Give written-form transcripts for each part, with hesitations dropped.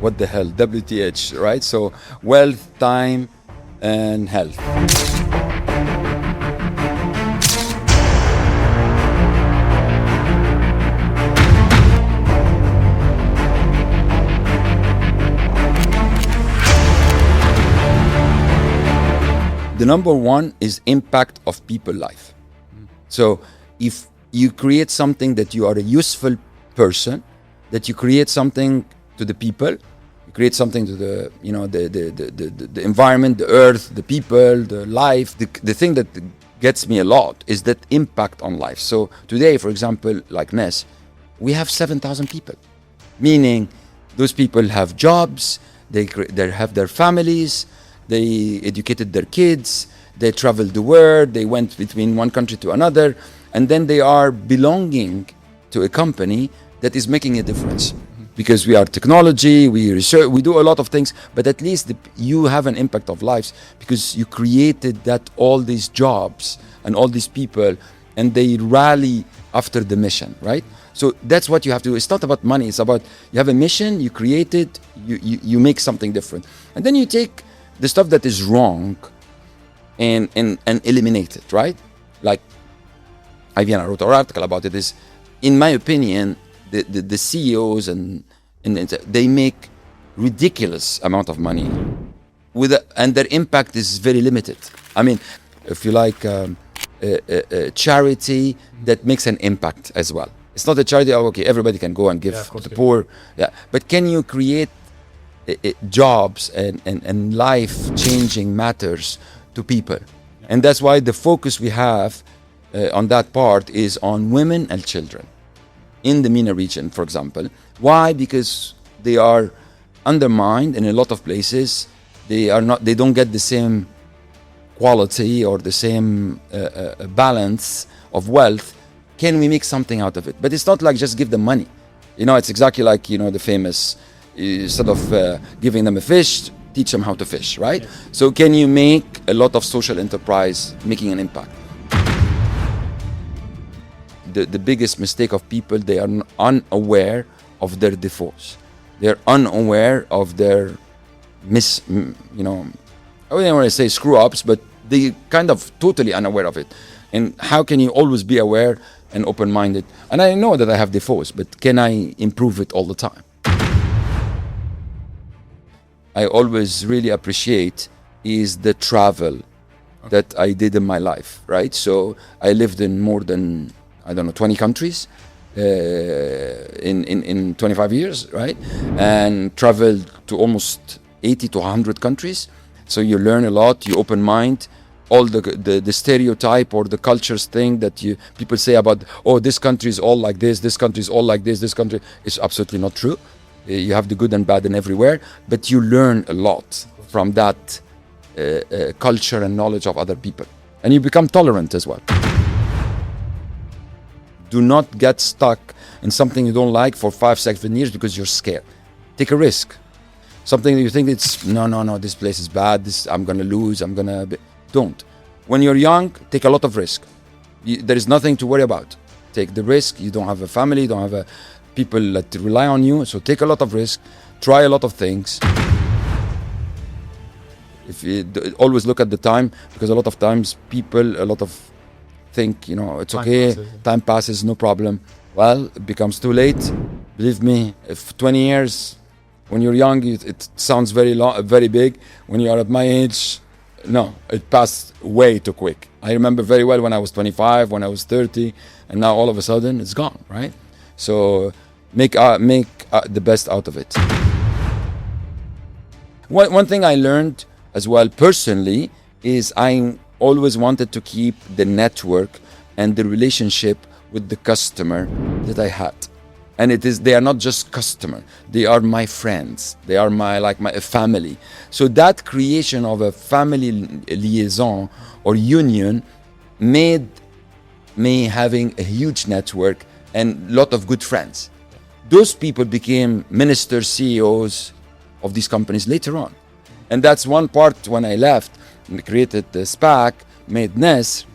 what the hell, WTH, right? So wealth, time, and health. The number one is impact of people life. So if you create something that you are a useful person, that you create something to the people, you create something to the, you know, the environment, the earth, the people, the life. The thing that gets me a lot is that impact on life. So today, for example, like NESR, we have 7,000 people, meaning those people have jobs, they have their families, they educated their kids, they traveled the world, they went between one country to another, and then they are belonging to a company that is making a difference. Because we are technology, we research, we do a lot of things, but at least you have an impact of lives because you created that all these jobs and all these people, and they rally after the mission, right? So that's what you have to do. It's not about money, it's about you have a mission, you create it, you make something different. And then you take the stuff that is wrong and eliminate it, right? Like, I wrote an article about it, is, in my opinion, the CEOs and they make ridiculous amount of money and their impact is very limited. I mean, if you like a charity that makes an impact as well. It's not a charity, okay, everybody can go and give to the poor. Yeah, but can you create jobs and life-changing matters to people? And that's why the focus we have on that part is on women and children in the MENA region, for example. Why? Because they are undermined in a lot of places. They don't get the same quality or the same balance of wealth. Can we make something out of it? But it's not like just give them money. You know, it's exactly like, you know, the famous, instead of giving them a fish, teach them how to fish, right? Yeah. So can you make a lot of social enterprise making an impact? The biggest mistake of people, they are unaware of their defaults. They're unaware of their you know, I wouldn't want to say screw ups, but they kind of totally unaware of it. And how can you always be aware and open-minded? And I know that I have defaults, but can I improve it all the time? I always really appreciate is the travel that I did in my life, right? So I lived in more than, I don't know, 20 countries in 25 years, right? And traveled to almost 80 to 100 countries. So you learn a lot, you open mind. All the stereotype or the cultures thing that people say about, oh, this country is all like this country is all like this country is absolutely not true. You have the good and bad and everywhere, but you learn a lot from that culture and knowledge of other people. And you become tolerant as well. Do not get stuck in something you don't like for 5-7 years because you're scared. Take a risk. Something that you think it's, no, this place is bad, I'm gonna lose, don't. When you're young, take a lot of risk. There is nothing to worry about. Take the risk. You don't have a family, you don't have people that rely on you, so take a lot of risk, try a lot of things. If you always look at the time, because a lot of times people think, you know, it's okay, time passes, no problem. Well, it becomes too late. Believe me, if 20 years, when you're young, it sounds very long, very big. When you are at my age, no, it passed way too quick. I remember very well when I was 25, when I was 30, and now all of a sudden it's gone, right? So make the best out of it. One thing I learned as well personally is I always wanted to keep the network and the relationship with the customer that I had. And they are not just customer, they are my friends, they are my family. So that creation of a family liaison or union made me having a huge network and a lot of good friends. Those people became ministers, CEOs of these companies later on. And that's one part when I left and created the SPAC, made NESR,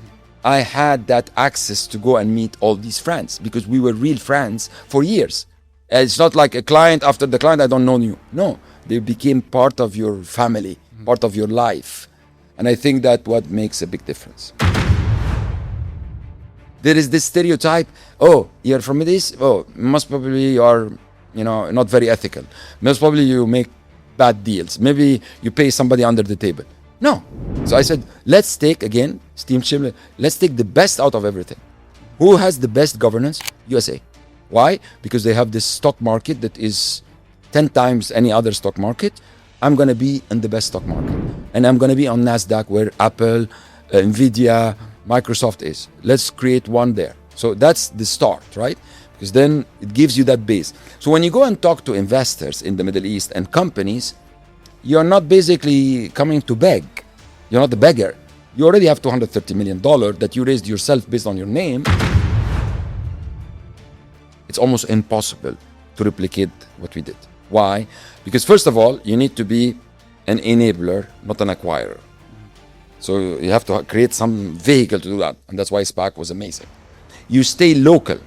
I had that access to go and meet all these friends because we were real friends for years. It's not like a client, after the client, I don't know you. No, they became part of your family, part of your life. And I think that what makes a big difference. There is this stereotype, oh, you're from Middle East, oh, most probably you are, not very ethical. Most probably you make bad deals. Maybe you pay somebody under the table. No. So I said, let's take, again, let's take the best out of everything. Who has the best governance? USA. Why? Because they have this stock market that is 10 times any other stock market. I'm going to be in the best stock market. And I'm going to be on Nasdaq where Apple, Nvidia, Microsoft is. Let's create one there. So that's the start, right? Because then it gives you that base. So when you go and talk to investors in the Middle East and companies, you're not basically coming to beg. You're not the beggar. You already have $230 million that you raised yourself based on your name. It's almost impossible to replicate what we did. Why? Because first of all, you need to be an enabler, not an acquirer. So you have to create some vehicle to do that. And that's why SPAC was amazing. You stay local.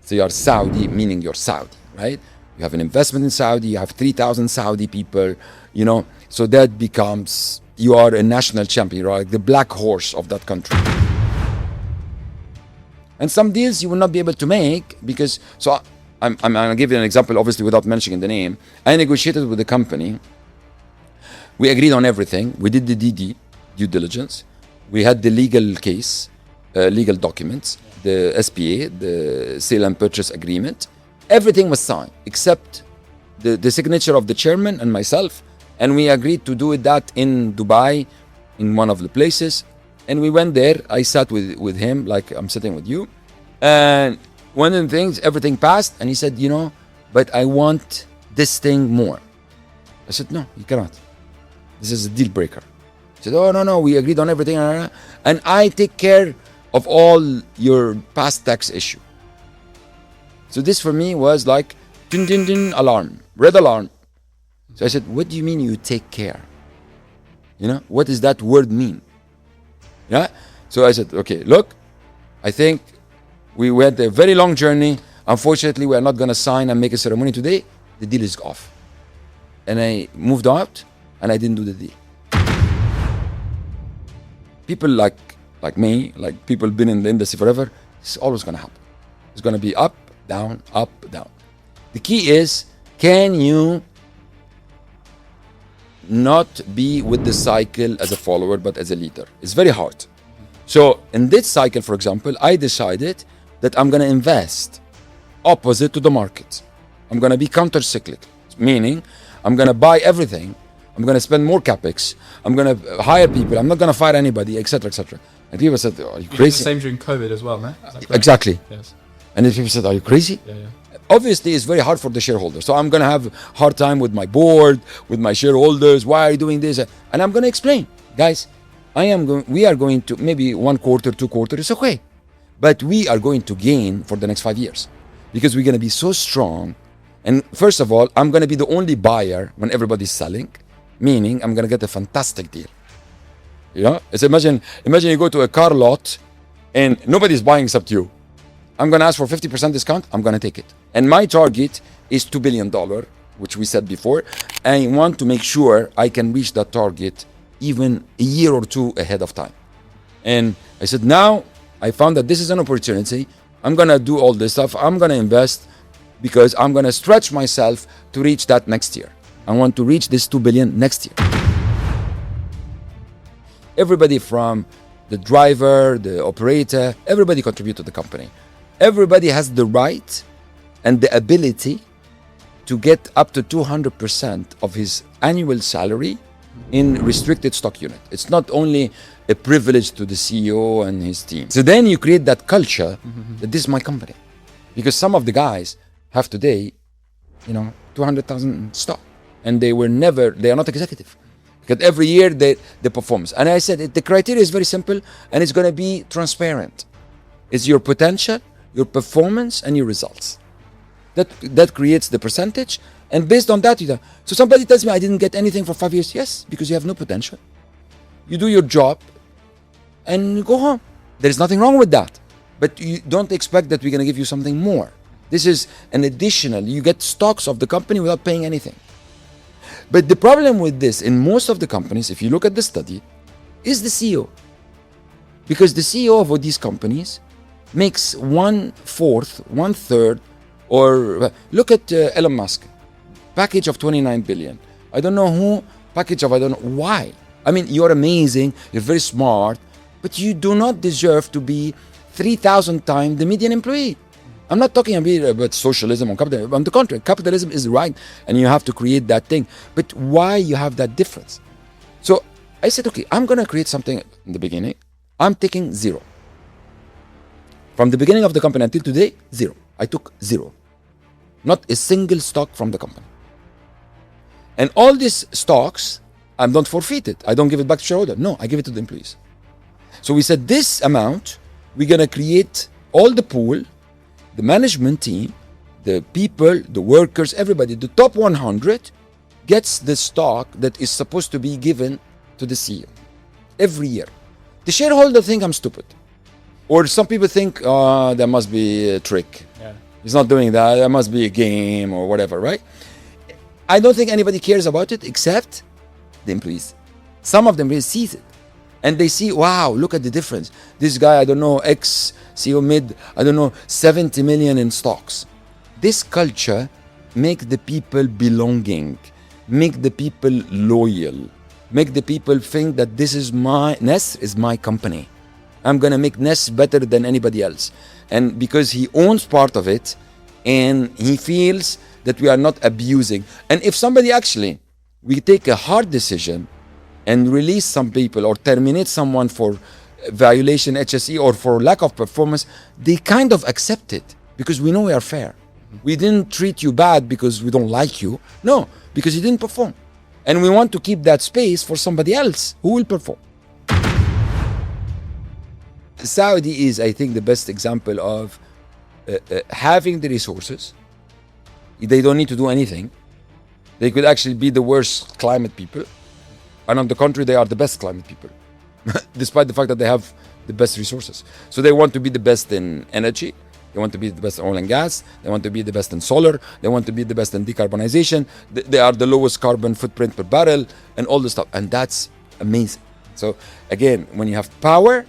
So you are Saudi, meaning you're Saudi, right? You have an investment in Saudi, you have 3,000 Saudi people, so that becomes, you are a national champion, you're like the black horse of that country. And some deals you will not be able to make because, so I'm going to give you an example, obviously without mentioning the name. I negotiated with the company. We agreed on everything. We did the DD, due diligence. We had the legal case, legal documents, the SPA, the sale and purchase agreement. Everything was signed except the signature of the chairman and myself. And we agreed to do that in Dubai, in one of the places. And we went there. I sat with him like I'm sitting with you. And one of the things, everything passed. And he said, but I want this thing more. I said, no, you cannot. This is a deal breaker. He said, oh, no, we agreed on everything. And I take care of all your past tax issue. So this for me was like, din, din, din, alarm, red alarm. So I said, what do you mean you take care? What does that word mean? Yeah. So I said, okay, look, I think we went a very long journey. Unfortunately, we are not going to sign and make a ceremony today. The deal is off. And I moved out and I didn't do the deal. People like me, like people been in the industry forever, it's always going to happen. It's going to be up, down, up, down. The key is, can you not be with the cycle as a follower, but as a leader? It's very hard. So in this cycle, for example, I decided that I'm going to invest opposite to the market. I'm going to be counter-cyclic, meaning I'm going to buy everything. I'm going to spend more capex. I'm going to hire people. I'm not going to fire anybody, etc., etc. And people said, "Are you crazy?" You did the same during COVID as well, no? Exactly. Yes. And then people said, "Are you crazy?" Yeah. Obviously, it's very hard for the shareholders. So I'm going to have a hard time with my board, with my shareholders. Why are you doing this? And I'm going to explain, guys. We are going to maybe 1 quarter, 2 quarters. It's okay, but we are going to gain for the next 5 years because we're going to be so strong. And first of all, I'm going to be the only buyer when everybody's selling, meaning I'm going to get a fantastic deal. It's imagine you go to a car lot and nobody's buying except you. I'm going to ask for 50% discount. I'm going to take it. And my target is $2 billion, which we said before. I want to make sure I can reach that target even a year or two ahead of time. And I said, now I found that this is an opportunity. I'm going to do all this stuff. I'm going to invest because I'm going to stretch myself to reach that next year. I want to reach this 2 billion next year. Everybody from the driver, the operator, everybody contribute to the company. Everybody has the right and the ability to get up to 200% of his annual salary in restricted stock unit. It's not only a privilege to the CEO and his team. So then you create that culture that this is my company. Because some of the guys have today, 200,000 stock. And they are not executive. Because every year they perform. And I said, the criteria is very simple and it's going to be transparent. It's your potential, your performance, and your results. That creates the percentage. And based on that, so somebody tells me I didn't get anything for 5 years. Yes, because you have no potential. You do your job and you go home. There is nothing wrong with that. But you don't expect that we're going to give you something more. This is an additional, you get stocks of the company without paying anything. But the problem with this, in most of the companies, if you look at the study, is the CEO. Because the CEO of all these companies makes 1/4, 1/3, or look at Elon Musk, package of 29 billion. I don't know who, package of I don't know why. I mean, you're amazing, you're very smart, but you do not deserve to be 3,000 times the median employee. I'm not talking about socialism or capitalism. On the contrary, capitalism is right, and you have to create that thing. But why you have that difference? So I said, okay, I'm going to create something in the beginning. I'm taking 0. From the beginning of the company until today, 0. I took 0. Not a single stock from the company. And all these stocks, I don't forfeit it. I don't give it back to shareholder. No, I give it to the employees. So we said this amount, we're going to create all the pool, the management team, the people, the workers, everybody, the top 100 gets the stock that is supposed to be given to the CEO every year. The shareholder think I'm stupid. Or some people think, there must be a trick. Yeah. He's not doing that. There must be a game or whatever, right? I don't think anybody cares about it except the employees. Some of them really sees it. And they see, wow, look at the difference. This guy, I don't know, ex-CEO made, I don't know, 70 million in stocks. This culture make the people belonging, make the people loyal, make the people think that this is NESR is my company. I'm going to make NESR better than anybody else. And because he owns part of it, and he feels that we are not abusing. And if somebody actually, we take a hard decision and release some people or terminate someone for violation HSE or for lack of performance, they kind of accept it because we know we are fair. We didn't treat you bad because we don't like you. No, because you didn't perform. And we want to keep that space for somebody else who will perform. Saudi is, I think, the best example of having the resources. They don't need to do anything. They could actually be the worst climate people. And on the contrary, they are the best climate people, despite the fact that they have the best resources. So they want to be the best in energy. They want to be the best in oil and gas. They want to be the best in solar. They want to be the best in decarbonization. They are the lowest carbon footprint per barrel and all this stuff. And that's amazing. So again, when you have power,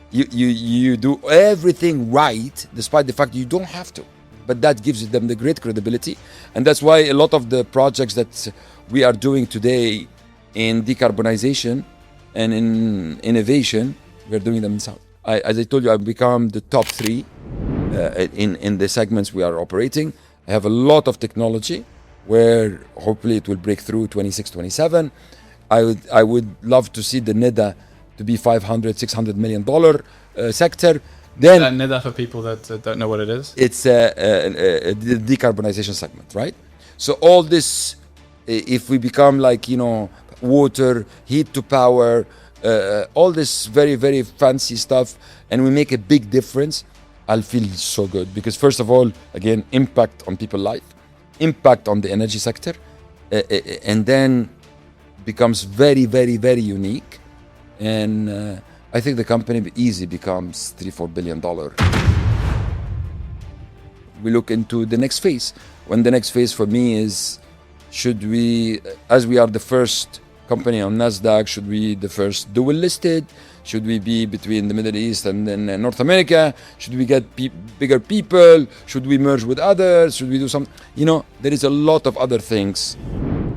you do everything right, despite the fact you don't have to. But that gives them the great credibility. And that's why a lot of the projects that we are doing today in decarbonization and in innovation, we're doing them in Saudi. As I told you, I've become the top 3 in the segments we are operating. I have a lot of technology where hopefully it will break through 26, 27. I would love to see the NEDA to be $500-600 million sector. Then NEDA, for people that don't know what it is? It's the decarbonization segment, right? So all this, if we become like, water, heat to power, all this very, very fancy stuff, and we make a big difference, I'll feel so good. Because first of all, again, impact on people's life, impact on the energy sector, and then becomes very, very, very unique. And I think the company easily becomes $3-4 billion. We look into the next phase. When the next phase for me is, should we, as we are the first company on Nasdaq, should we be the first dual listed? Should we be between the Middle East and then North America? Should we get bigger people? Should we merge with others? Should we do some, there is a lot of other things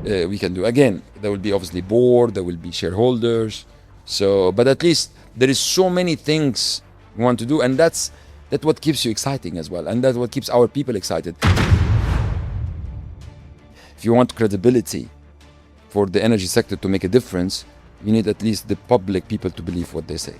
we can do. Again, there will be obviously board, there will be shareholders. So, but at least there is so many things we want to do, and that's what keeps you exciting as well, and that's what keeps our people excited. If you want credibility for the energy sector to make a difference, you need at least the public people to believe what they say.